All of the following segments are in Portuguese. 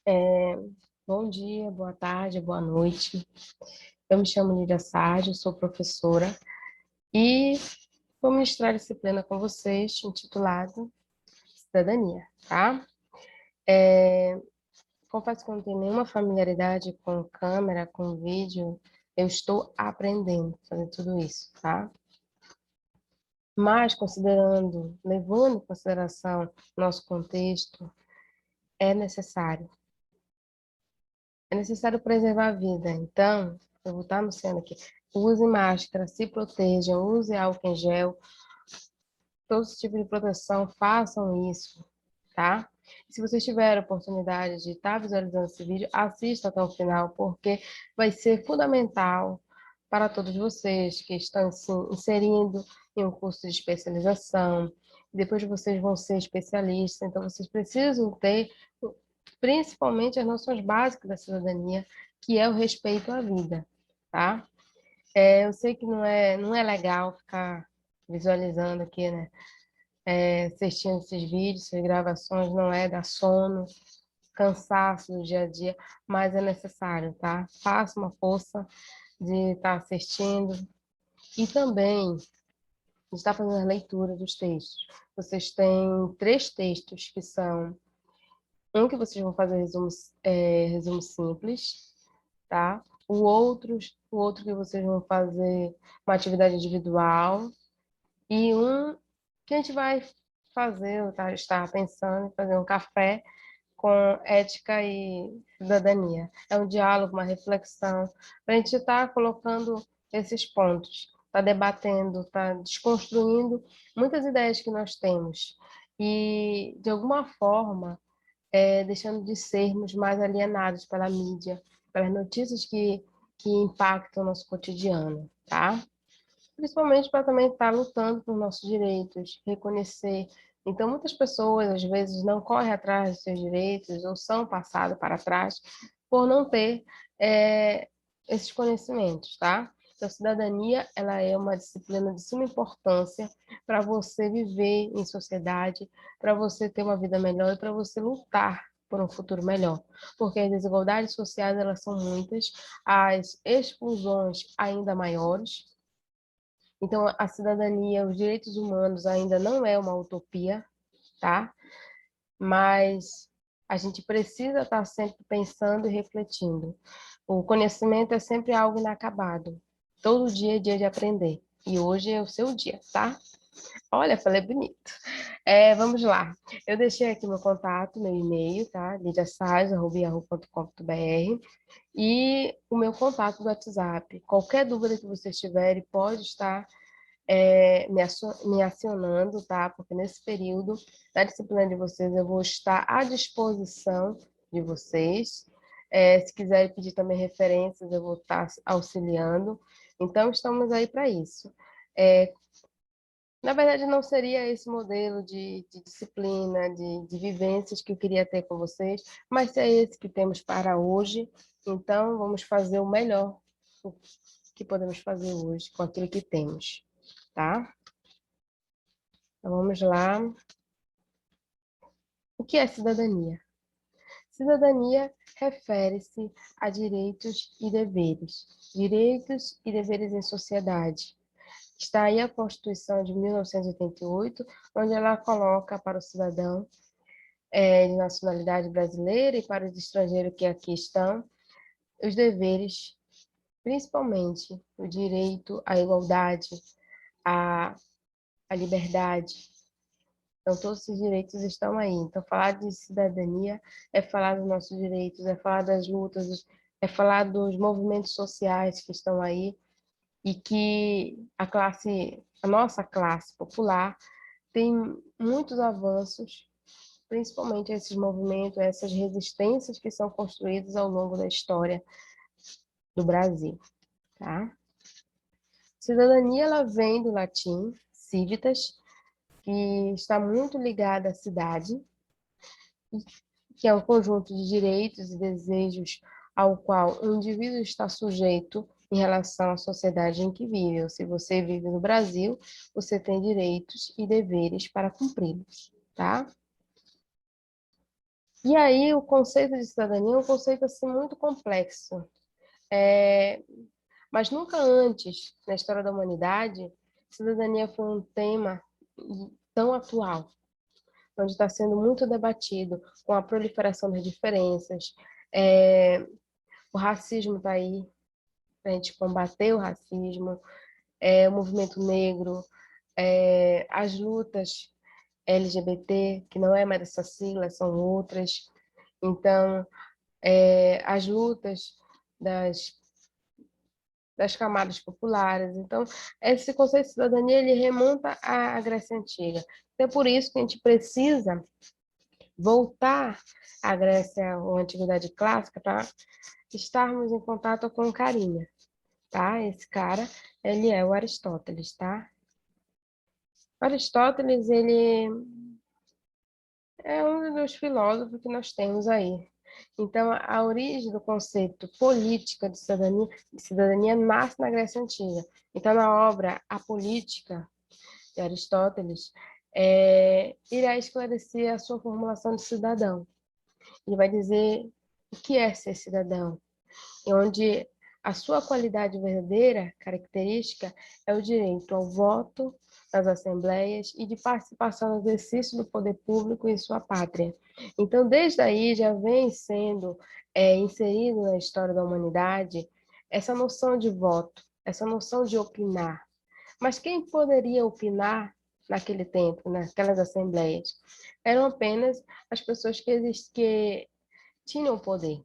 É, Bom dia, boa tarde, boa noite. Eu me chamo Lídia Sardi, sou professora e vou ministrar a disciplina com vocês, intitulado Cidadania, tá? Confesso que eu não tenho nenhuma familiaridade com câmera, com vídeo. Eu estou aprendendo a fazer tudo isso, tá? Mas levando em consideração nosso contexto, é necessário. É necessário preservar a vida. Então, eu vou estar anunciando aqui. Use máscara, se protejam, use álcool em gel, todo esse tipo de proteção, façam isso, tá? Se vocês tiverem a oportunidade de estar visualizando esse vídeo, assista até o final, porque vai ser fundamental para todos vocês que estão se inserindo em um curso de especialização. Depois vocês vão ser especialistas, então vocês precisam ter principalmente as noções básicas da cidadania, que é o respeito à vida, tá? Eu sei que não é legal ficar visualizando aqui, né? Assistindo esses vídeos, essas gravações, não é dar sono, cansaço do dia a dia, mas é necessário, tá? Faça uma força de estar assistindo e também de estar fazendo a leitura dos textos. Vocês têm 3 textos que são um que vocês vão fazer resumo simples, tá? O outro que vocês vão fazer uma atividade individual e um que a gente vai fazer, tá? Estar pensando em fazer um café com ética e cidadania. É um diálogo, uma reflexão, para a gente estar colocando esses pontos, tá debatendo, tá desconstruindo muitas ideias que nós temos e, de alguma forma, deixando de sermos mais alienados pela mídia, pelas notícias que impactam o nosso cotidiano, tá? Principalmente para também estar lutando por nossos direitos, reconhecer. Então, muitas pessoas, às vezes, não correm atrás dos seus direitos ou são passadas para trás por não ter esses conhecimentos, tá? Então, cidadania, ela é uma disciplina de suma importância para você viver em sociedade, para você ter uma vida melhor e para você lutar por um futuro melhor. Porque as desigualdades sociais, elas são muitas, as exclusões ainda maiores, então, a cidadania, os direitos humanos ainda não é uma utopia, tá? Mas a gente precisa estar sempre pensando e refletindo. O conhecimento é sempre algo inacabado. Todo dia é dia de aprender. E hoje é o seu dia, tá? Olha, falei bonito. Vamos lá. Eu deixei aqui meu contato, meu e-mail, tá? lidiasage@yahoo.com.br e o meu contato do WhatsApp. Qualquer dúvida que vocês tiverem, pode estar me acionando, tá? Porque nesse período da disciplina de vocês eu vou estar à disposição de vocês. Se quiserem pedir também referências, eu vou estar auxiliando. Então, estamos aí para isso. É, Na verdade, não seria esse modelo de disciplina, de vivências que eu queria ter com vocês, mas é esse que temos para hoje. Então, vamos fazer o melhor que podemos fazer hoje com aquilo que temos, tá? Então, vamos lá. O que é cidadania? Cidadania refere-se a direitos e deveres. Direitos e deveres em sociedade. Está aí a Constituição de 1988, onde ela coloca para o cidadão de nacionalidade brasileira e para os estrangeiros que aqui estão, os deveres, principalmente o direito à igualdade, à, à liberdade. Então, todos esses direitos estão aí. Então, falar de cidadania é falar dos nossos direitos, é falar das lutas, é falar dos movimentos sociais que estão aí e que a nossa classe popular tem muitos avanços, principalmente esses movimentos, essas resistências que são construídas ao longo da história do Brasil, tá? Cidadania, ela vem do latim civitas, que está muito ligada à cidade, que é um conjunto de direitos e desejos ao qual o indivíduo está sujeito em relação à sociedade em que vive. Ou se você vive no Brasil, você tem direitos e deveres para cumpri-los, tá? E aí o conceito de cidadania é um conceito assim muito complexo. É, mas nunca antes, na história da humanidade, cidadania foi um tema tão atual, onde está sendo muito debatido com a proliferação das diferenças. É, o racismo está aí para a gente combater o racismo, o movimento negro, as lutas LGBT, que não é mais essa sigla, são outras. Então, as lutas das camadas populares. Então, esse conceito de cidadania ele remonta à Grécia Antiga. Então, é por isso que a gente precisa voltar à Grécia ou à Antiguidade Clássica para estarmos em contato com o carinha, tá? Esse cara, ele é o Aristóteles, tá? Aristóteles, ele é um dos filósofos que nós temos aí. Então, a origem do conceito política de cidadania nasce na Grécia Antiga. Então, na obra A Política, de Aristóteles, irá esclarecer a sua formulação de cidadão. Ele vai dizer o que é ser cidadão, e onde a sua qualidade verdadeira, característica, é o direito ao voto nas assembleias e de participação no exercício do poder público em sua pátria. Então, desde aí já vem sendo inserido na história da humanidade essa noção de voto, essa noção de opinar. Mas quem poderia opinar naquele tempo, naquelas assembleias? Eram apenas as pessoas que tinham poder.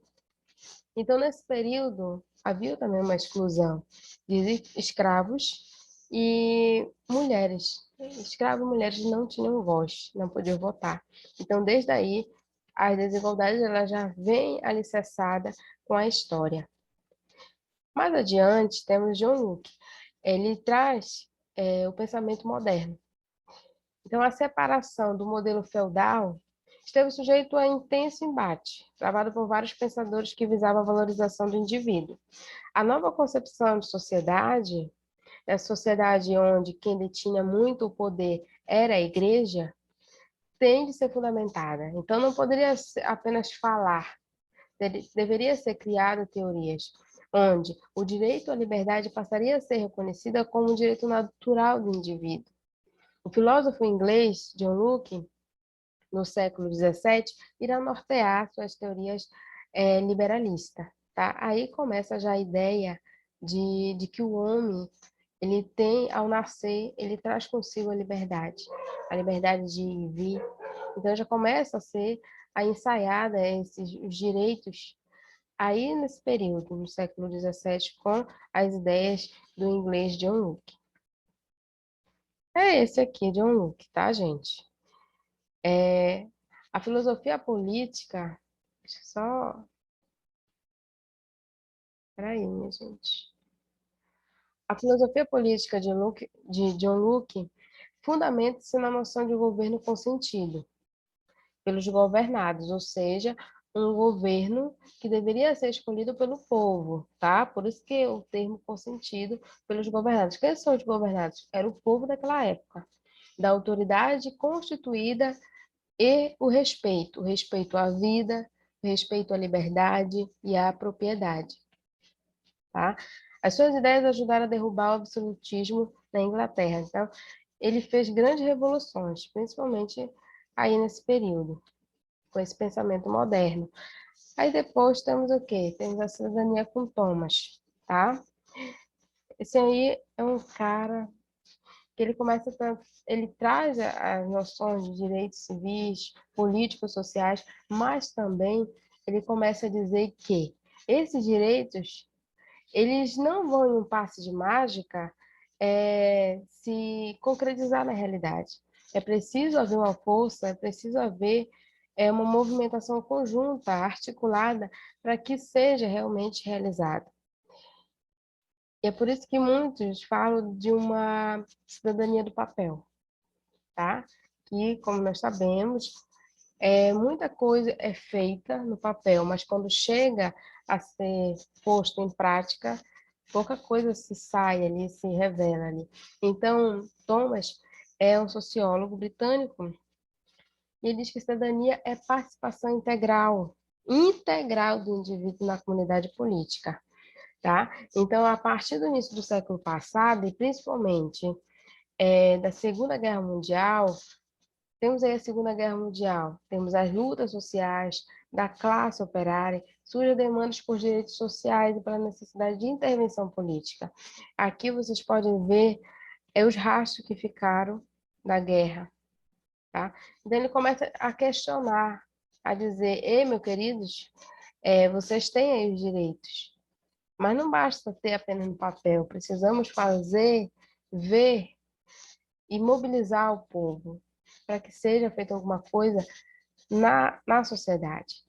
Então, nesse período, havia também uma exclusão de escravos e mulheres. Escravos e mulheres não tinham voz, não podiam votar. Então, desde aí, as desigualdades ela já vem alicerçada com a história. Mais adiante, temos John Locke. Ele traz o pensamento moderno. Então, a separação do modelo feudal esteve sujeito a intenso embate, travado por vários pensadores que visavam a valorização do indivíduo. A nova concepção de sociedade, a sociedade onde quem detinha muito o poder era a igreja, tem de ser fundamentada. Então, não poderia apenas falar, deveria ser criada teorias onde o direito à liberdade passaria a ser reconhecida como um direito natural do indivíduo. O filósofo inglês John Locke, no século XVII, irá nortear suas teorias liberalistas. Tá? Aí começa já a ideia de que o homem, ele tem, ao nascer, ele traz consigo a liberdade de vir. Então já começa a ser a ensaiada esses os direitos aí nesse período, no século XVII, com as ideias do inglês John Locke. É esse aqui, John Locke, tá, gente? A filosofia política, deixa eu só, peraí, minha gente. A filosofia política de John Locke fundamenta-se na noção de governo consentido pelos governados, ou seja, um governo que deveria ser escolhido pelo povo, tá? Por isso que o termo consentido pelos governados. Quem são os governados? Era o povo daquela época, da autoridade constituída e o respeito à vida, o respeito à liberdade e à propriedade, tá? As suas ideias ajudaram a derrubar o absolutismo na Inglaterra. Então, ele fez grandes revoluções, principalmente aí nesse período, com esse pensamento moderno. Aí depois temos o quê? Temos a cidadania com Thomas, tá? Esse aí é um cara que ele traz as noções de direitos civis, políticos, sociais, mas também ele começa a dizer que esses direitos, eles não vão em um passe de mágica se concretizar na realidade. É preciso haver uma força, é preciso haver uma movimentação conjunta, articulada, para que seja realmente realizado. E é por isso que muitos falam de uma cidadania do papel, tá? Que, como nós sabemos, muita coisa é feita no papel, mas quando chega a ser posto em prática, pouca coisa se sai ali, se revela ali. Então, Thomas é um sociólogo britânico E ele diz que cidadania é participação integral do indivíduo na comunidade política, tá? Então, a partir do início do século passado, e principalmente da Segunda Guerra Mundial, temos aí a Segunda Guerra Mundial, temos as lutas sociais da classe operária, surgem demandas por direitos sociais e pela necessidade de intervenção política. Aqui vocês podem ver os rastros que ficaram da guerra, tá? Então ele começa a questionar, a dizer, ei, meus queridos, vocês têm aí os direitos, mas não basta ter apenas no papel, precisamos fazer, ver e mobilizar o povo para que seja feita alguma coisa na sociedade.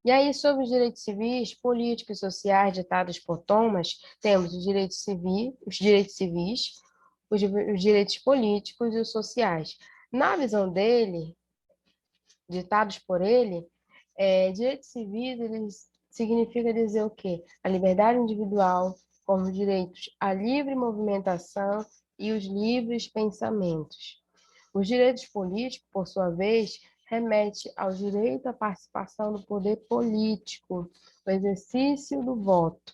E aí, sobre os direitos civis, políticos e sociais ditados por Thomas, temos os direitos políticos e os sociais. Na visão dele, ditados por ele, direitos civis, eles significa dizer o quê? A liberdade individual, como direitos à livre movimentação e os livres pensamentos. Os direitos políticos, por sua vez, remete ao direito à participação do poder político, o exercício do voto.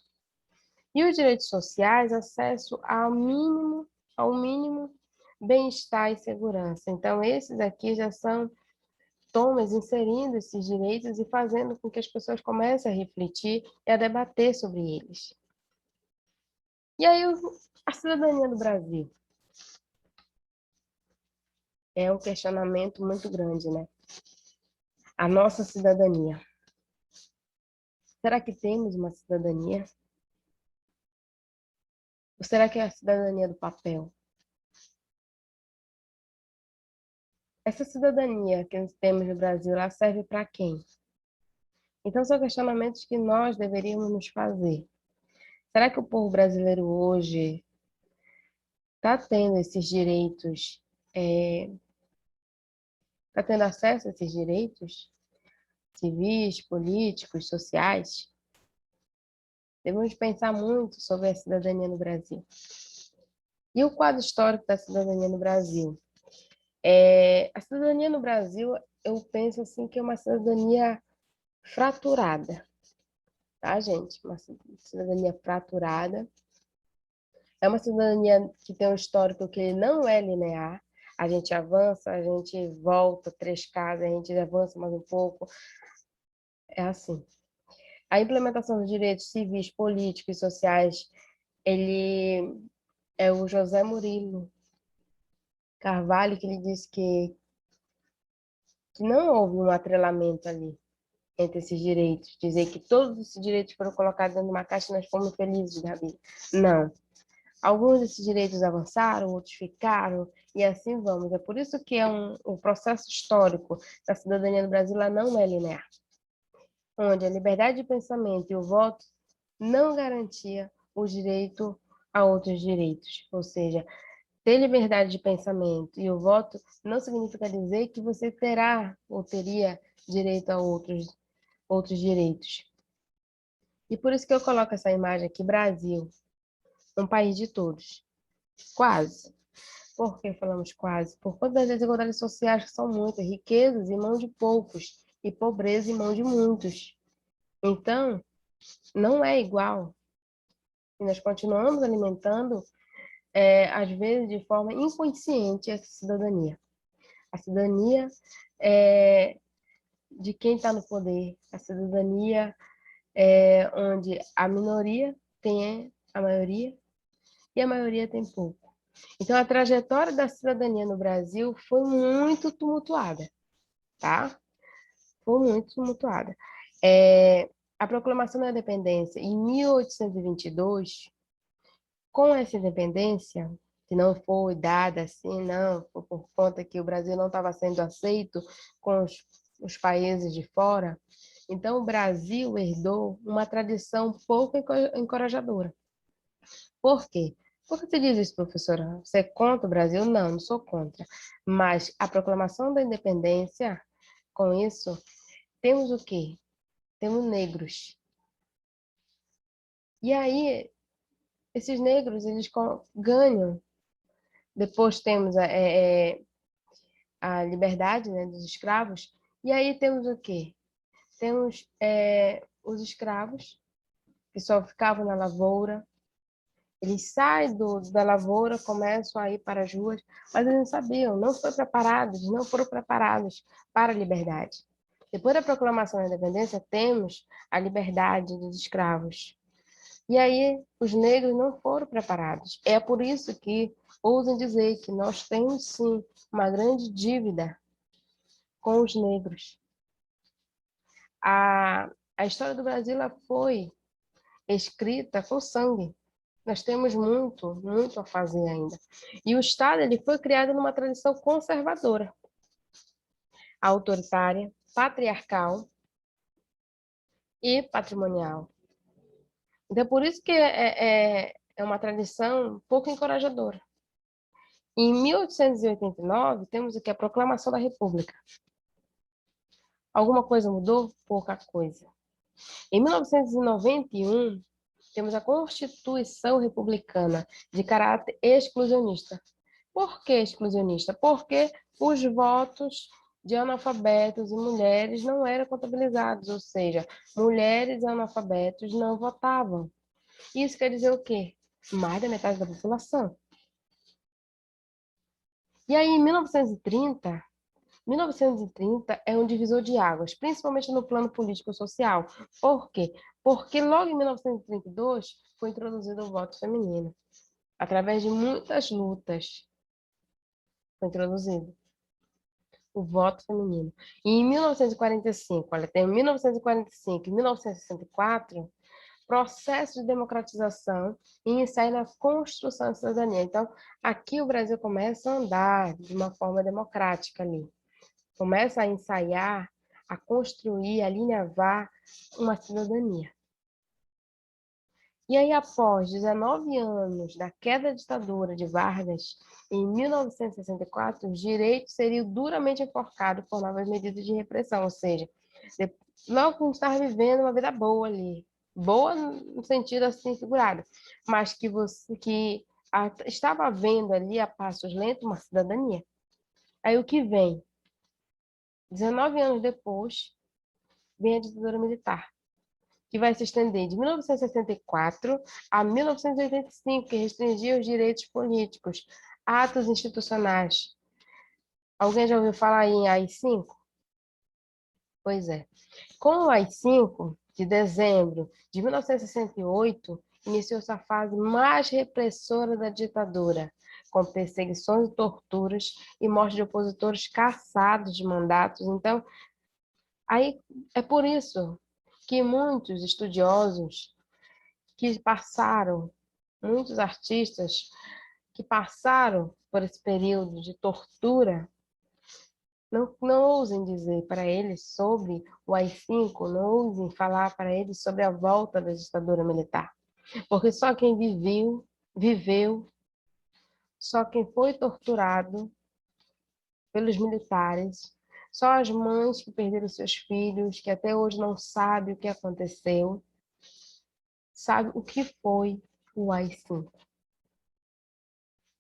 E os direitos sociais, acesso ao mínimo bem-estar e segurança. Então, esses aqui já são Thomas inserindo esses direitos e fazendo com que as pessoas comecem a refletir e a debater sobre eles. E aí, a cidadania do Brasil? É um questionamento muito grande, né? A nossa cidadania. Será que temos uma cidadania? Ou será que é a cidadania do papel? Essa cidadania que nós temos no Brasil, ela serve para quem? Então, são questionamentos que nós deveríamos nos fazer. Será que o povo brasileiro hoje está tendo esses direitos, está tendo acesso a esses direitos civis, políticos, sociais? Devemos pensar muito sobre a cidadania no Brasil. E o quadro histórico da cidadania no Brasil? A cidadania no Brasil, eu penso assim que é uma cidadania fraturada, tá, gente? Uma cidadania fraturada. É uma cidadania que tem um histórico que não é linear. A gente avança, a gente volta 3 casas, a gente avança mais um pouco. É assim. A implementação dos direitos civis, políticos e sociais, ele é o José Murilo Carvalho que ele disse que não houve um atrelamento ali entre esses direitos, dizer que todos esses direitos foram colocados dentro de uma caixa e nós fomos felizes da vida. Não. Alguns desses direitos avançaram, outros ficaram, e assim vamos. É por isso que o processo histórico da cidadania no Brasil ela não é linear, onde a liberdade de pensamento e o voto não garantia o direito a outros direitos. Ou seja, ter liberdade de pensamento e o voto não significa dizer que você terá ou teria direito a outros direitos. E por isso que eu coloco essa imagem aqui, Brasil, um país de todos. Quase. Por que falamos quase? Por conta das desigualdades sociais que são muitas, riquezas em mão de poucos e pobreza em mão de muitos. Então, não é igual. E nós continuamos alimentando, às vezes, de forma inconsciente, essa cidadania. A cidadania de quem está no poder, a cidadania onde a minoria tem a maioria e a maioria tem pouco. Então, a trajetória da cidadania no Brasil foi muito tumultuada, tá? Foi muito tumultuada. A proclamação da independência em 1822, com essa independência, que não foi dada assim, não, foi por conta que o Brasil não estava sendo aceito com os países de fora, então o Brasil herdou uma tradição pouco encorajadora. Por quê? Por que você diz isso, professora? Você é contra o Brasil? Não, não sou contra. Mas a proclamação da independência, com isso, temos o quê? Temos negros. E aí, esses negros, eles ganham. Depois temos a liberdade, né, dos escravos. E aí temos o quê? Temos os escravos, que só ficavam na lavoura. Eles saem da lavoura, começam a ir para as ruas, mas eles não sabiam, não foram preparados para a liberdade. Depois da proclamação da independência, temos a liberdade dos escravos. E aí, os negros não foram preparados. É por isso que ousam dizer que nós temos, sim, uma grande dívida com os negros. A história do Brasil ela foi escrita com sangue. Nós temos muito, muito a fazer ainda. E o Estado ele foi criado numa tradição conservadora, autoritária, patriarcal e patrimonial. Então, é por isso que é uma tradição pouco encorajadora. Em 1889, temos aqui a Proclamação da República. Alguma coisa mudou? Pouca coisa. Em 1991, temos a Constituição Republicana, de caráter exclusionista. Por que exclusionista? Porque os votos de analfabetos e mulheres não eram contabilizados, ou seja, mulheres e analfabetos não votavam. Isso quer dizer o quê? Mais da metade da população. E aí, em 1930 é um divisor de águas, principalmente no plano político-social. Por quê? Porque logo em 1932 foi introduzido o voto feminino. Através de muitas lutas foi introduzido o voto feminino. E em 1945, olha, tem 1945 e 1964, processo de democratização e ensaio na construção da cidadania. Então, aqui o Brasil começa a andar de uma forma democrática ali. Começa a ensaiar, a construir, a alinhavar uma cidadania. E aí, após 19 anos da queda da ditadura de Vargas, em 1964, os direitos seriam duramente enforcados por novas medidas de repressão, ou seja, logo que a gente estava vivendo uma vida boa ali, boa no sentido assim figurado, mas estava havendo ali a passos lentos uma cidadania. Aí o que vem? 19 anos depois, vem a ditadura militar, que vai se estender de 1964 a 1985, que restringia os direitos políticos, atos institucionais. Alguém já ouviu falar em AI-5? Pois é. Com o AI-5, de dezembro de 1968, iniciou-se a fase mais repressora da ditadura, com perseguições e torturas e morte de opositores caçados de mandatos. Então, aí é por isso que muitos estudiosos que passaram, muitos artistas que passaram por esse período de tortura, não ousem dizer para eles sobre o AI-5, não ousem falar para eles sobre a volta da ditadura militar. Porque só quem viveu, só quem foi torturado pelos militares, só as mães que perderam seus filhos, que até hoje não sabem o que aconteceu, sabe o que foi o AI-5.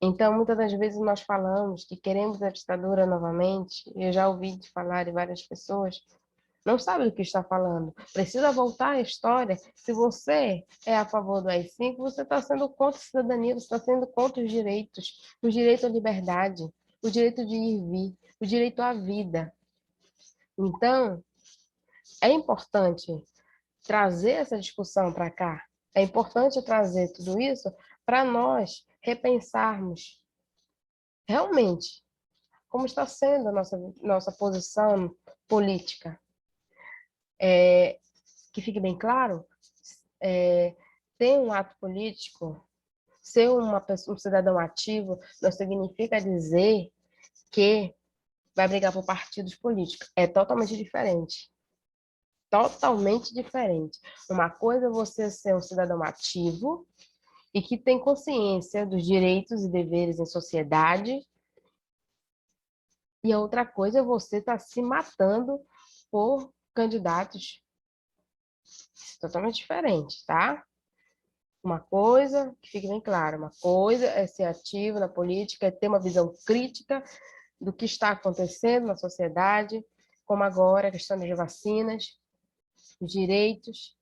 Então, muitas das vezes nós falamos que queremos a ditadura novamente, e eu já ouvi de falar de várias pessoas, não sabe do que está falando. Precisa voltar à história. Se você é a favor do AI-5, você está sendo contra a cidadania, você está sendo contra os direitos, o direito à liberdade, o direito de ir e vir, o direito à vida. Então, é importante trazer essa discussão para cá. É importante trazer tudo isso para nós repensarmos realmente como está sendo a nossa posição política. Que fique bem claro, ter um ato político, ser um cidadão ativo, não significa dizer que vai brigar por partidos políticos. É totalmente diferente. Totalmente diferente. Uma coisa é você ser um cidadão ativo e que tem consciência dos direitos e deveres em sociedade, e a outra coisa é você estar se matando por candidatos. Isso é totalmente diferente, tá? Uma coisa, que fique bem claro, uma coisa é ser ativo na política, é ter uma visão crítica do que está acontecendo na sociedade, como agora a questão das vacinas, os direitos,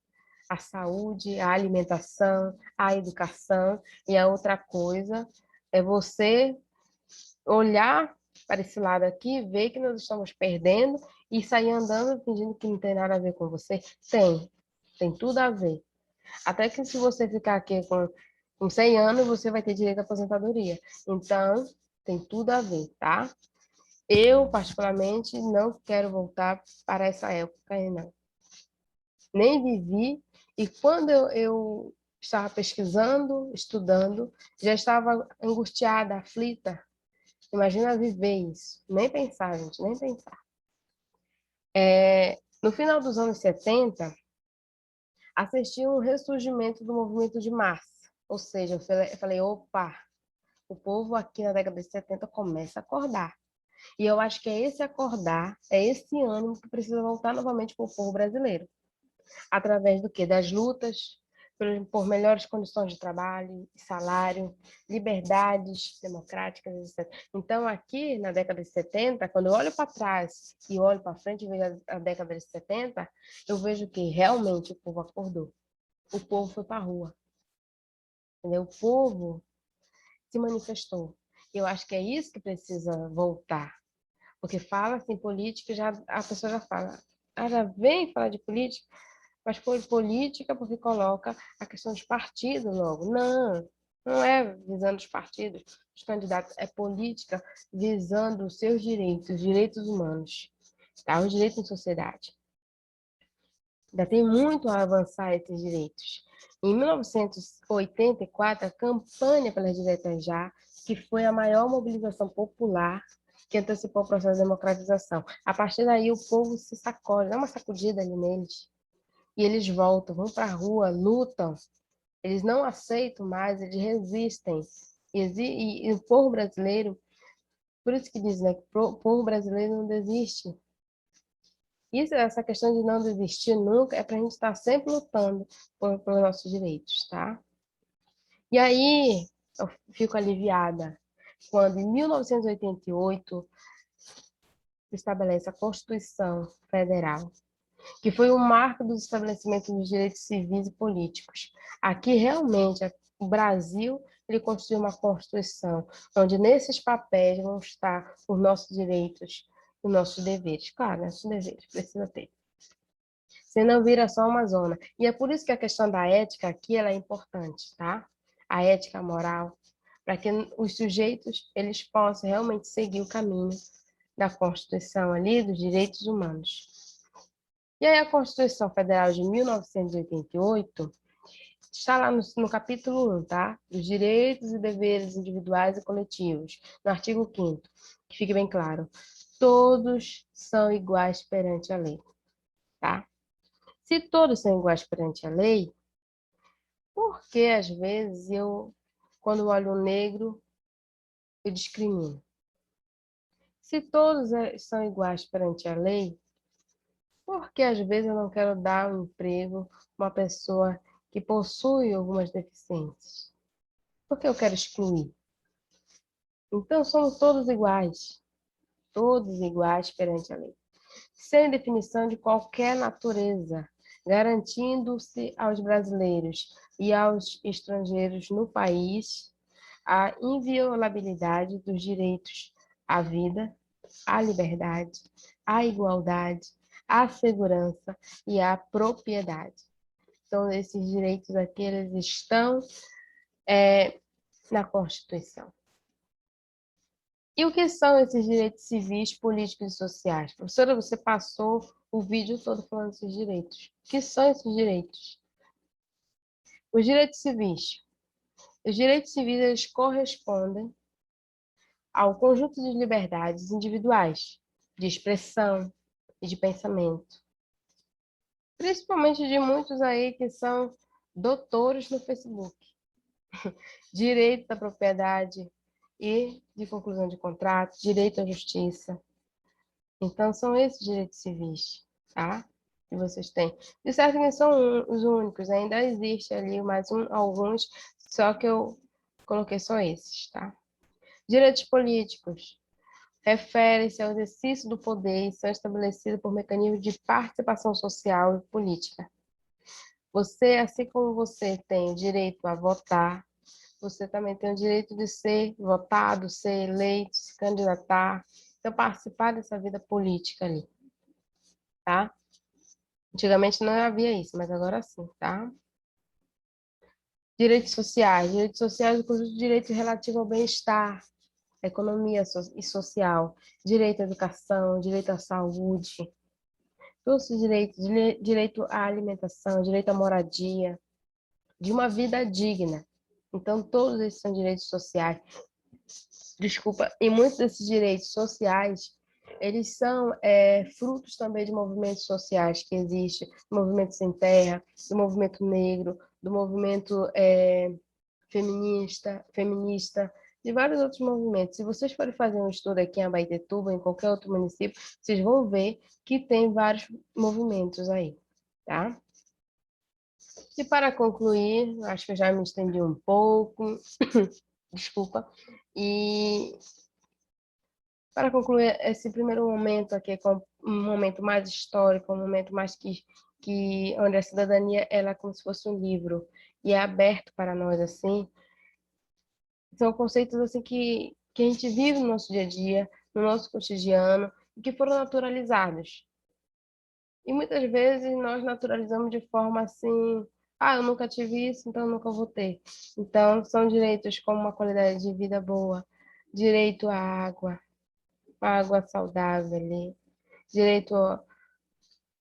a saúde, a alimentação, a educação. E a outra coisa é você olhar para esse lado aqui, ver que nós estamos perdendo e sair andando fingindo que não tem nada a ver com você. Tem tudo a ver. Até que se você ficar aqui com 100 anos, você vai ter direito à aposentadoria. Então, tem tudo a ver, tá? Eu, particularmente, não quero voltar para essa época, não. Nem vivi, e quando eu estava pesquisando, estudando, já estava angustiada, aflita. Imagina viver isso. Nem pensar, gente, nem pensar. No final dos anos 70, assisti um ressurgimento do movimento de massa. Ou seja, eu falei, opa, o povo aqui na década de 70 começa a acordar. E eu acho que é esse acordar, é esse ânimo que precisa voltar novamente para o povo brasileiro. Através do quê? Das lutas por melhores condições de trabalho, salário, liberdades democráticas, etc. Então, aqui na década de 70, quando eu olho para trás e olho para frente e vejo a década de 70, eu vejo que realmente o povo acordou. O povo foi para a rua. Entendeu? O povo se manifestou. Eu acho que é isso que precisa voltar. Porque fala assim, política, já, a pessoa já fala, já vem falar de política, mas política porque coloca a questão dos partidos logo. Não, não é visando os partidos, os candidatos, é política visando os seus direitos, direitos humanos, tá? Os direitos em sociedade. Ainda tem muito a avançar esses direitos. Em 1984, a campanha pelas diretas já, que foi a maior mobilização popular que antecipou o processo de democratização. A partir daí, o povo se sacode, dá uma sacudida ali neles. E eles voltam, vão para a rua, lutam. Eles não aceitam mais, eles resistem. E o povo brasileiro, por isso que dizem, né, que o povo brasileiro não desiste. Isso, essa questão de não desistir nunca é para a gente estar sempre lutando pelos nossos direitos, tá? E aí, eu fico aliviada quando, em 1988, se estabelece a Constituição Federal, que foi o marco do estabelecimento dos direitos civis e políticos. Aqui, realmente, o Brasil, ele construiu uma Constituição, onde nesses papéis vão estar os nossos direitos, os nossos deveres. Claro, nossos deveres, precisa ter. Senão vira só uma zona. E é por isso que a questão da ética aqui ela é importante, tá? A ética moral, para que os sujeitos eles possam realmente seguir o caminho da Constituição ali, dos direitos humanos. E aí a Constituição Federal de 1988 está lá no capítulo 1, tá? Dos direitos e deveres individuais e coletivos, no artigo 5º, que fique bem claro. Todos são iguais perante a lei, tá? Se todos são iguais perante a lei, por que às vezes quando olho um negro, eu discrimino? Se todos são iguais perante a lei, por que às vezes eu não quero dar um emprego a uma pessoa que possui algumas deficiências? Por que eu quero excluir? Então, somos todos iguais perante a lei, sem definição de qualquer natureza, garantindo-se aos brasileiros e aos estrangeiros no país a inviolabilidade dos direitos à vida, à liberdade, à igualdade, à segurança e à propriedade. Então, esses direitos aqui, eles estão na Constituição. E o que são esses direitos civis, políticos e sociais? Professora, você passou o vídeo todo falando desses direitos. O que são esses direitos? Os direitos civis. Os direitos civis eles correspondem ao conjunto de liberdades individuais, de expressão e de pensamento. Principalmente de muitos aí que são doutores no Facebook. Direito da propriedade e de conclusão de contrato, direito à justiça. Então, são esses direitos civis, tá? Que vocês têm. De certo que são os únicos, ainda existe ali mais alguns, só que eu coloquei só esses, tá? Direitos políticos. refere-se ao exercício do poder e são estabelecidos por mecanismos de participação social e política. Você, assim como você tem o direito a votar, você também tem o direito de ser votado, ser eleito, se candidatar, então participar dessa vida política ali, tá? Antigamente não havia isso, mas agora sim, tá? Direitos sociais, o conjunto de direitos relativos ao bem-estar, economia e social, direito à educação, direito à saúde, todos os direitos, direito à alimentação, direito à moradia, de uma vida digna. Então, todos esses são direitos sociais. Desculpa, e muitos desses direitos sociais, eles são frutos também de movimentos sociais que existem, do movimento sem terra, do movimento negro, do movimento feminista, de vários outros movimentos. Se vocês forem fazer um estudo aqui em Abaetetuba, em qualquer outro município, vocês vão ver que tem vários movimentos aí, tá? E para concluir, acho que eu já me estendi um pouco, desculpa, e para concluir esse primeiro momento aqui, com um momento mais histórico, um momento mais que onde a cidadania ela é como se fosse um livro e é aberto para nós assim, são conceitos assim que a gente vive no nosso dia a dia, no nosso cotidiano, e que foram naturalizados. E muitas vezes nós naturalizamos de forma assim, ah, eu nunca tive isso, então eu nunca vou ter. Então, são direitos como uma qualidade de vida boa, direito à água, água saudável ali, direito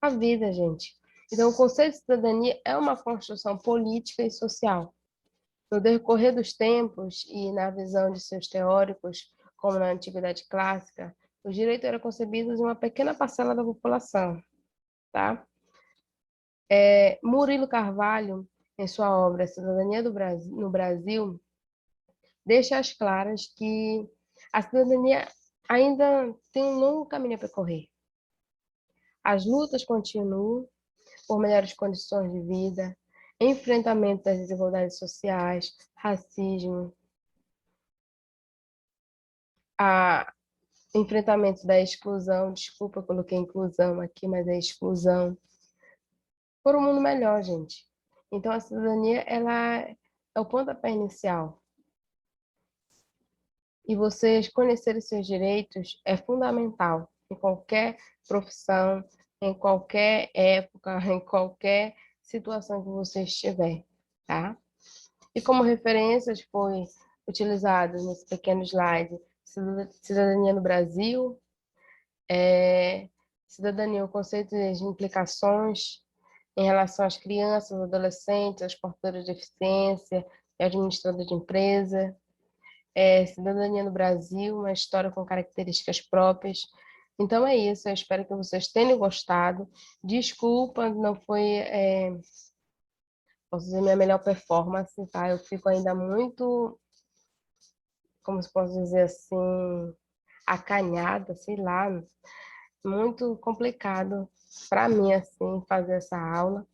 à vida, gente. Então, o conceito de cidadania é uma construção política e social. No decorrer dos tempos e na visão de seus teóricos, como na Antiguidade Clássica, os direitos eram concebidos em uma pequena parcela da população, tá? Murilo Carvalho, em sua obra Cidadania do Brasil, no Brasil, deixa às claras que a cidadania ainda tem um longo caminho a percorrer. As lutas continuam por melhores condições de vida, enfrentamento das desigualdades sociais, racismo, a enfrentamento da exclusão, desculpa, eu coloquei inclusão aqui, mas é exclusão, por um mundo melhor, gente. Então, a cidadania, ela é o pontapé inicial. E vocês conhecerem seus direitos é fundamental em qualquer profissão, em qualquer época, em qualquer situação que você estiver, tá? E como referências foi utilizado nesse pequeno slide Cidadania no Brasil, cidadania, o conceito de implicações em relação às crianças, adolescentes, aos portadores de deficiência e administradores de empresa, cidadania no Brasil, uma história com características próprias. Então é isso, eu espero que vocês tenham gostado. Desculpa, não foi, posso dizer, minha melhor performance, tá? Eu fico ainda muito, como se posso dizer assim, acanhada, sei lá, muito complicado para mim, assim, fazer essa aula.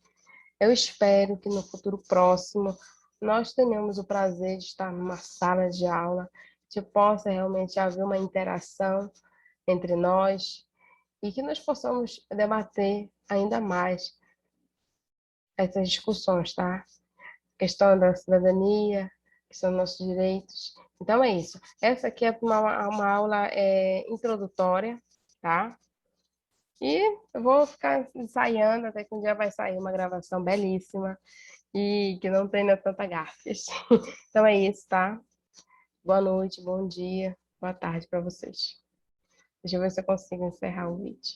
Eu espero que no futuro próximo nós tenhamos o prazer de estar numa sala de aula, que possa realmente haver uma interação entre nós e que nós possamos debater ainda mais essas discussões, tá? Questão da cidadania, questão dos nossos direitos. Então é isso. Essa aqui é uma aula introdutória, tá? E eu vou ficar ensaiando até que um dia vai sair uma gravação belíssima e que não tenha tanta gafes. Então é isso, tá? Boa noite, bom dia, boa tarde para vocês. Deixa eu ver se eu consigo encerrar o vídeo.